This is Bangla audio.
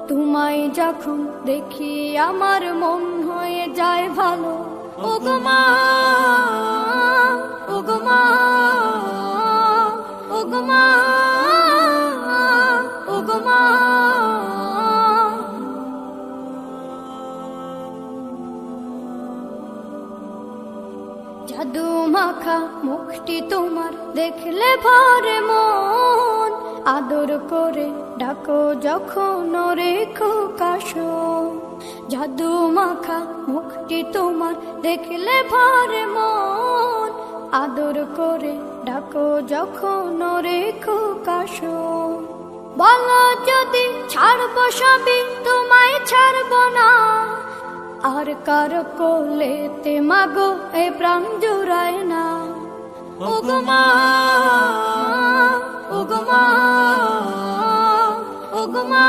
তোমায় যখন দেখি আমার মন হয়ে যায় ভালো। ওগো মা, ওগো মা, ওগো মা, ওগো মা। জাদু মাখা মুখটি তোমার দেখলে ভরে মন, আদর করে ডাকো যখন রেখো কাশো। জাদু মাখা মুখটি তোমার দেখলে ভরে মন, আদর করে ডাকো যখন রেখো কাশো। বলো যদি ছাড়বো সবই তোমায় ছাড়বো না, আর কার কোলেতে মাগো এ প্রাণ জুড়ায় না। ওগো মা, ওগো মা, ওগো মা।